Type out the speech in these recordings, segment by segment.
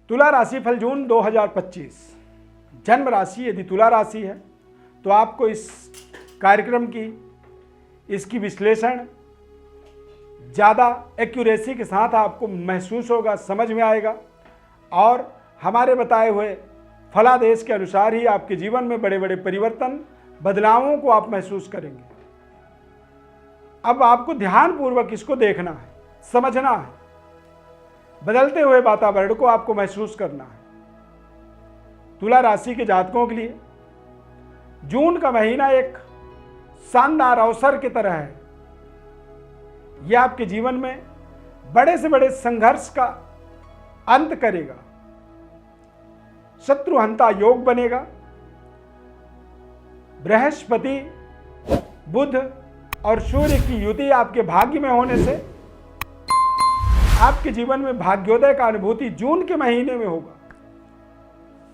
तुला राशि फल जून 2025। जन्म राशि यदि तुला राशि है तो आपको इस कार्यक्रम की इसकी विश्लेषण ज़्यादा एक्यूरेसी के साथ आपको महसूस होगा, समझ में आएगा और हमारे बताए हुए फलादेश के अनुसार ही आपके जीवन में बड़े बड़े परिवर्तन, बदलावों को आप महसूस करेंगे। अब आपको ध्यानपूर्वक इसको देखना है, समझना है, बदलते हुए वातावरण को आपको महसूस करना है। तुला राशि के जातकों के लिए जून का महीना एक शानदार अवसर की तरह है। यह आपके जीवन में बड़े से बड़े संघर्ष का अंत करेगा। शत्रुहंता योग बनेगा। बृहस्पति, बुध और सूर्य की युति आपके भाग्य में होने से आपके जीवन में भाग्योदय का अनुभूति जून के महीने में होगा।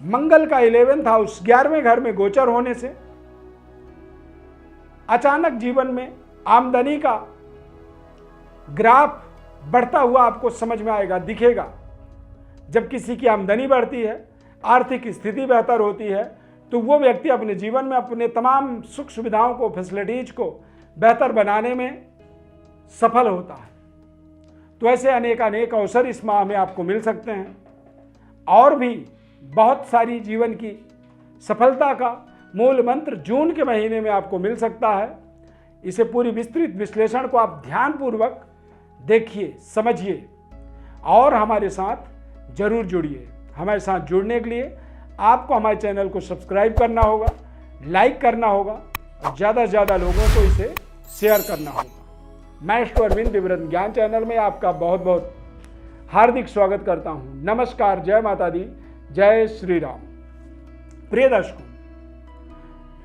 मंगल का 11th हाउस 11वें घर में गोचर होने से अचानक जीवन में आमदनी का ग्राफ बढ़ता हुआ आपको समझ में आएगा, दिखेगा। जब किसी की आमदनी बढ़ती है, आर्थिक स्थिति बेहतर होती है, तो वो व्यक्ति अपने जीवन में अपने तमाम सुख सुविधाओं को, फैसिलिटीज को बेहतर बनाने में सफल होता है। तो ऐसे अनेक अवसर इस माह में आपको मिल सकते हैं और भी बहुत सारी जीवन की सफलता का मूल मंत्र जून के महीने में आपको मिल सकता है। इसे पूरी विस्तृत विश्लेषण को आप ध्यानपूर्वक देखिए, समझिए और हमारे साथ जरूर जुड़िए। हमारे साथ जुड़ने के लिए आपको हमारे चैनल को सब्सक्राइब करना होगा, लाइक करना होगा और ज़्यादा से ज़्यादा लोगों को इसे शेयर करना होगा। मैं ईश्वर अरविंद दिव्यरत्न ज्ञान चैनल में आपका बहुत बहुत हार्दिक स्वागत करता हूँ। नमस्कार, जय माता दी, जय श्री राम। प्रिय दर्शकों,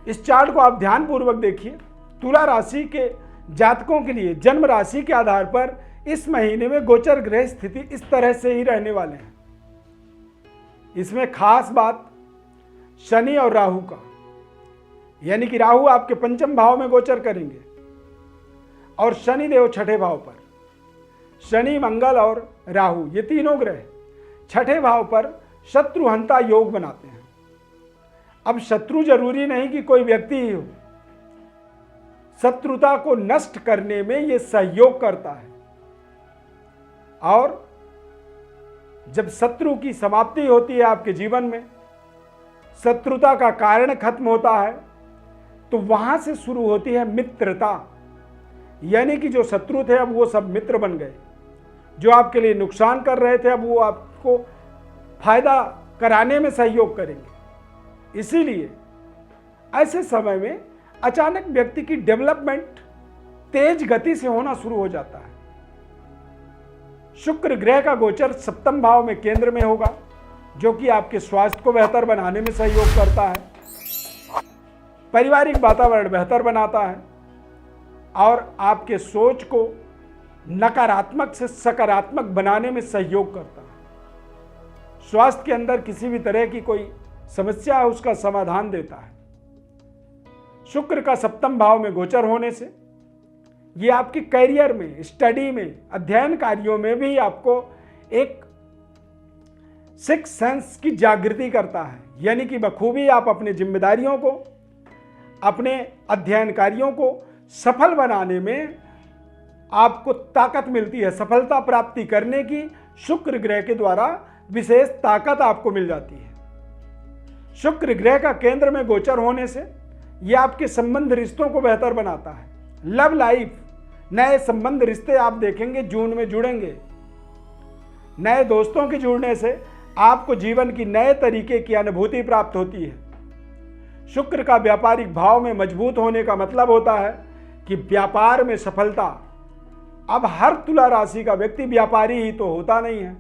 इस चार्ट को आप ध्यानपूर्वक देखिए। तुला राशि के जातकों के लिए जन्म राशि के आधार पर इस महीने में गोचर ग्रह स्थिति इस तरह से ही रहने वाले हैं। इसमें खास बात शनि और राहु का, यानी कि राहु आपके पंचम भाव में गोचर करेंगे और शनि देव छठे भाव पर। शनि, मंगल और राहु ये तीनों ग्रह छठे भाव पर शत्रुहंता योग बनाते हैं। अब शत्रु जरूरी नहीं कि कोई व्यक्ति ही हो, शत्रुता को नष्ट करने में यह सहयोग करता है और जब शत्रु की समाप्ति होती है आपके जीवन में, शत्रुता का कारण खत्म होता है, तो वहां से शुरू होती है मित्रता। यानी कि जो शत्रु थे अब वो सब मित्र बन गए। जो आपके लिए नुकसान कर रहे थे अब वो आपको फायदा कराने में सहयोग करेंगे। इसीलिए ऐसे समय में अचानक व्यक्ति की डेवलपमेंट तेज गति से होना शुरू हो जाता है। शुक्र ग्रह का गोचर सप्तम भाव में केंद्र में होगा, जो कि आपके स्वास्थ्य को बेहतर बनाने में सहयोग करता है, पारिवारिक वातावरण बेहतर बनाता है और आपके सोच को नकारात्मक से सकारात्मक बनाने में सहयोग करता है। स्वास्थ्य के अंदर किसी भी तरह की कोई समस्या है उसका समाधान देता है। शुक्र का सप्तम भाव में गोचर होने से ये आपके करियर में, स्टडी में, अध्ययन कार्यों में भी आपको एक सिक्स सेंस की जागृति करता है। यानी कि बखूबी आप अपनी जिम्मेदारियों को, अपने अध्ययन कार्यों को सफल बनाने में आपको ताकत मिलती है। सफलता प्राप्ति करने की शुक्र ग्रह के द्वारा विशेष ताकत आपको मिल जाती है। शुक्र ग्रह का केंद्र में गोचर होने से यह आपके संबंध रिश्तों को बेहतर बनाता है। लव लाइफ, नए संबंध रिश्ते आप देखेंगे जून में जुड़ेंगे। नए दोस्तों के जुड़ने से आपको जीवन की नए तरीके की अनुभूति प्राप्त होती है। शुक्र का व्यापारिक भाव में मजबूत होने का मतलब होता है कि व्यापार में सफलता। अब हर तुला राशि का व्यक्ति व्यापारी ही तो होता नहीं है,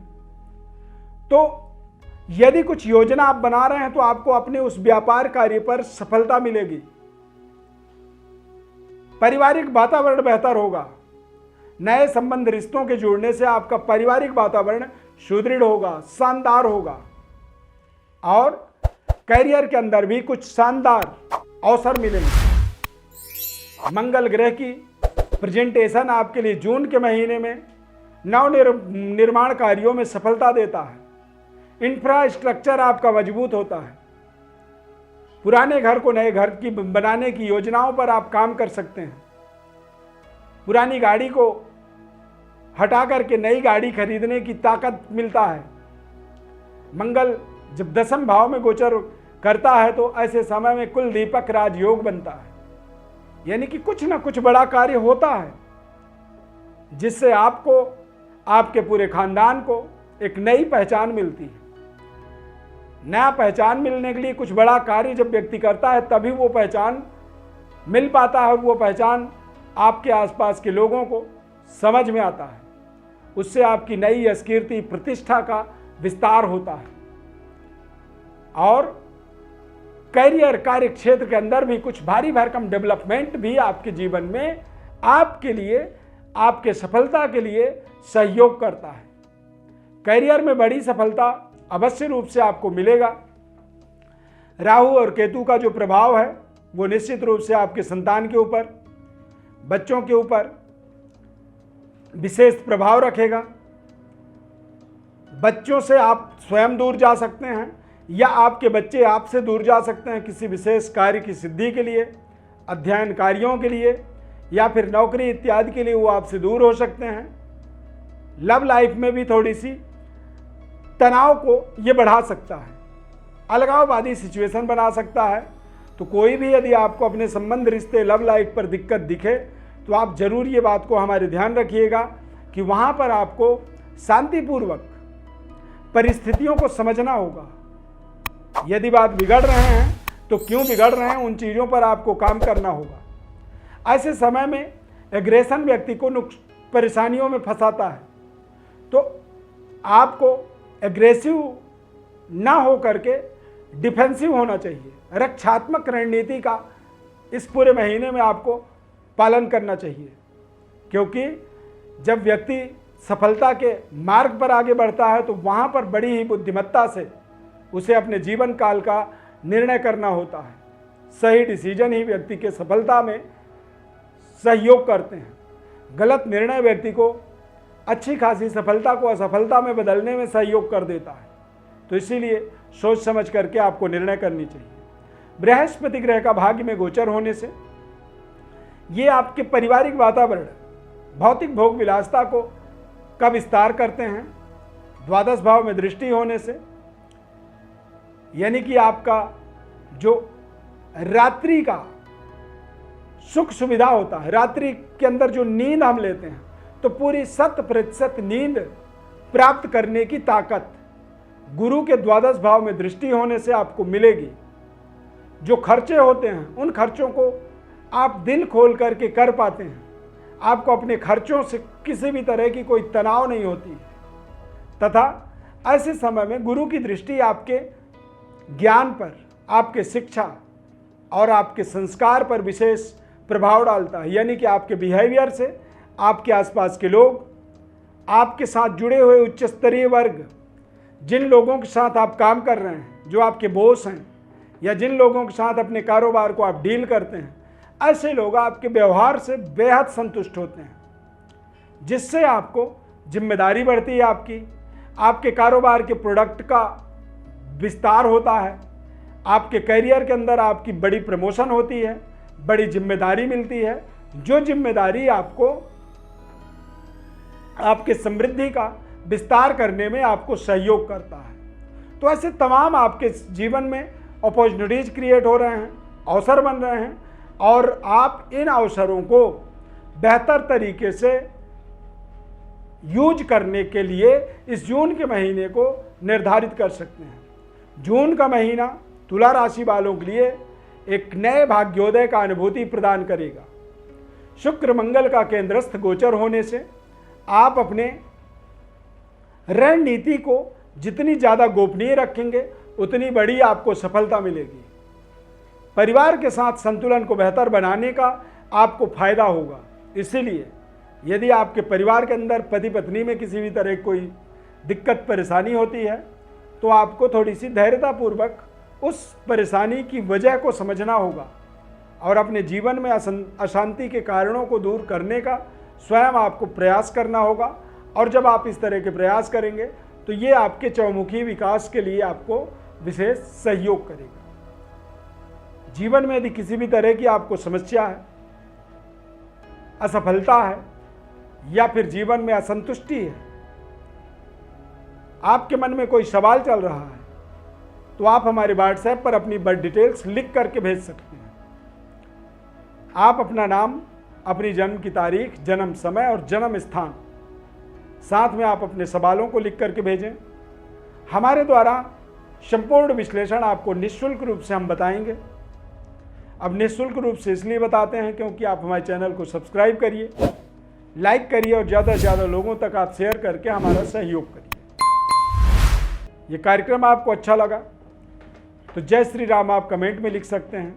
तो यदि कुछ योजना आप बना रहे हैं तो आपको अपने उस व्यापार कार्य पर सफलता मिलेगी। पारिवारिक वातावरण बेहतर होगा। नए संबंध रिश्तों के जुड़ने से आपका पारिवारिक वातावरण सुदृढ़ होगा, शानदार होगा और करियर के अंदर भी कुछ शानदार अवसर मिलेंगे। मंगल ग्रह की प्रेजेंटेशन आपके लिए जून के महीने में नव निर्माण कार्यों में सफलता देता है। इंफ्रास्ट्रक्चर आपका मजबूत होता है। पुराने घर को नए घर की बनाने की योजनाओं पर आप काम कर सकते हैं। पुरानी गाड़ी को हटा करके नई गाड़ी खरीदने की ताकत मिलता है। मंगल जब 10वें भाव में गोचर करता है तो ऐसे समय में कुल दीपक राजयोग बनता है, यानी कि कुछ ना कुछ बड़ा कार्य होता है जिससे आपको, आपके पूरे खानदान को एक नई पहचान मिलती है। नया पहचान मिलने के लिए कुछ बड़ा कार्य जब व्यक्ति करता है तभी वो पहचान मिल पाता है और वो पहचान आपके आसपास के लोगों को समझ में आता है। उससे आपकी नई यश कीर्ति प्रतिष्ठा का विस्तार होता है और करियर कार्य क्षेत्र के अंदर भी कुछ भारी भरकम डेवलपमेंट भी आपके जीवन में आपके लिए, आपके सफलता के लिए सहयोग करता है। करियर में बड़ी सफलता अवश्य रूप से आपको मिलेगा। राहु और केतु का जो प्रभाव है वो निश्चित रूप से आपके संतान के ऊपर, बच्चों के ऊपर विशेष प्रभाव रखेगा। बच्चों से आप स्वयं दूर जा सकते हैं या आपके बच्चे आपसे दूर जा सकते हैं किसी विशेष कार्य की सिद्धि के लिए, अध्ययन कार्यों के लिए या फिर नौकरी इत्यादि के लिए वो आपसे दूर हो सकते हैं। लव लाइफ में भी थोड़ी सी तनाव को ये बढ़ा सकता है, अलगाववादी सिचुएशन बना सकता है। तो कोई भी यदि आपको अपने संबंध, रिश्ते, लव लाइफ पर दिक्कत दिखे तो आप जरूर ये बात को हमारे ध्यान रखिएगा कि वहाँ पर आपको शांतिपूर्वक परिस्थितियों को समझना होगा। यदि बात बिगड़ रहे हैं तो क्यों बिगड़ रहे हैं, उन चीज़ों पर आपको काम करना होगा। ऐसे समय में एग्रेशन व्यक्ति को परेशानियों में फंसाता है, तो आपको एग्रेसिव ना हो करके डिफेंसिव होना चाहिए। रक्षात्मक रणनीति का इस पूरे महीने में आपको पालन करना चाहिए, क्योंकि जब व्यक्ति सफलता के मार्ग पर आगे बढ़ता है तो वहाँ पर बड़ी ही बुद्धिमत्ता से उसे अपने जीवन काल का निर्णय करना होता है। सही डिसीजन ही व्यक्ति के सफलता में सहयोग करते हैं। गलत निर्णय व्यक्ति को अच्छी खासी सफलता को असफलता में बदलने में सहयोग कर देता है। तो इसीलिए सोच समझ करके आपको निर्णय करनी चाहिए। बृहस्पति ग्रह का भाग्य में गोचर होने से ये आपके पारिवारिक वातावरण, भौतिक भोग विलासता का विस्तार करते हैं। द्वादश भाव में दृष्टि होने से यानी कि आपका जो रात्रि का सुख सुविधा होता है, रात्रि के अंदर जो नींद हम लेते हैं, तो पूरी 100% नींद प्राप्त करने की ताकत गुरु के द्वादश भाव में दृष्टि होने से आपको मिलेगी। जो खर्चे होते हैं उन खर्चों को आप दिल खोल करके कर पाते हैं। आपको अपने खर्चों से किसी भी तरह की कोई तनाव नहीं होती तथा ऐसे समय में गुरु की दृष्टि आपके ज्ञान पर, आपके शिक्षा और आपके संस्कार पर विशेष प्रभाव डालता है। यानी कि आपके बिहेवियर से आपके आसपास के लोग, आपके साथ जुड़े हुए उच्च स्तरीय वर्ग, जिन लोगों के साथ आप काम कर रहे हैं, जो आपके बॉस हैं या जिन लोगों के साथ अपने कारोबार को आप डील करते हैं, ऐसे लोग आपके व्यवहार से बेहद संतुष्ट होते हैं, जिससे आपको जिम्मेदारी बढ़ती है। आपके कारोबार के प्रोडक्ट का विस्तार होता है। आपके करियर के अंदर आपकी बड़ी प्रमोशन होती है, बड़ी जिम्मेदारी मिलती है, जो जिम्मेदारी आपको आपके समृद्धि का विस्तार करने में आपको सहयोग करता है। तो ऐसे तमाम आपके जीवन में अपॉर्चुनिटीज क्रिएट हो रहे हैं, अवसर बन रहे हैं और आप इन अवसरों को बेहतर तरीके से यूज करने के लिए इस जून के महीने को निर्धारित कर सकते हैं। जून का महीना तुला राशि वालों के लिए एक नए भाग्योदय का अनुभूति प्रदान करेगा। शुक्र मंगल का केंद्रस्थ गोचर होने से आप अपने रणनीति को जितनी ज़्यादा गोपनीय रखेंगे उतनी बड़ी आपको सफलता मिलेगी। परिवार के साथ संतुलन को बेहतर बनाने का आपको फायदा होगा। इसीलिए यदि आपके परिवार के अंदर पति पत्नी में किसी भी तरह कोई दिक्कत परेशानी होती है तो आपको थोड़ी सी धैर्यतापूर्वक उस परेशानी की वजह को समझना होगा और अपने जीवन में अशांति के कारणों को दूर करने का स्वयं आपको प्रयास करना होगा। और जब आप इस तरह के प्रयास करेंगे तो ये आपके चौमुखी विकास के लिए आपको विशेष सहयोग करेगा। जीवन में यदि किसी भी तरह की आपको समस्या है, असफलता है या फिर जीवन में असंतुष्टि है, आपके मन में कोई सवाल चल रहा है, तो आप हमारे व्हाट्सएप पर अपनी बर्थ डिटेल्स लिख करके भेज सकते हैं। आप अपना नाम, अपनी जन्म की तारीख, जन्म समय और जन्म स्थान, साथ में आप अपने सवालों को लिख करके भेजें। हमारे द्वारा संपूर्ण विश्लेषण आपको निःशुल्क रूप से हम बताएंगे। अब निःशुल्क रूप से इसलिए बताते हैं क्योंकि आप हमारे चैनल को सब्सक्राइब करिए, लाइक करिए और ज़्यादा से ज़्यादा लोगों तक आप शेयर करके हमारा सहयोग करिए। ये कार्यक्रम आपको अच्छा लगा तो जय श्री राम आप कमेंट में लिख सकते हैं।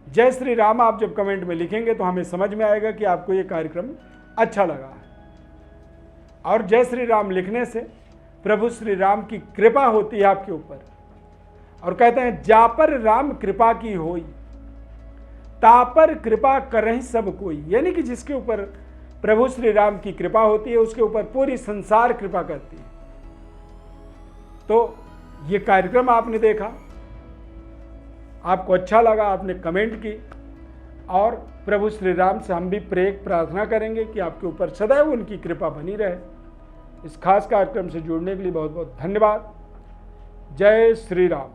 जय श्री राम आप जब कमेंट में लिखेंगे तो हमें समझ में आएगा कि आपको ये कार्यक्रम अच्छा लगा है। और जय श्री राम लिखने से प्रभु श्री राम की कृपा होती है आपके ऊपर, और कहते हैं जा पर राम कृपा की होई, ता पर कृपा करहि सब कोई। यानी कि जिसके ऊपर प्रभु श्री राम की कृपा होती है उसके ऊपर पूरी संसार कृपा करती है। तो ये कार्यक्रम आपने देखा, आपको अच्छा लगा, आपने कमेंट की, और प्रभु श्री राम से हम भी प्रार्थना करेंगे कि आपके ऊपर सदैव उनकी कृपा बनी रहे। इस खास कार्यक्रम से जुड़ने के लिए बहुत बहुत धन्यवाद। जय श्री राम।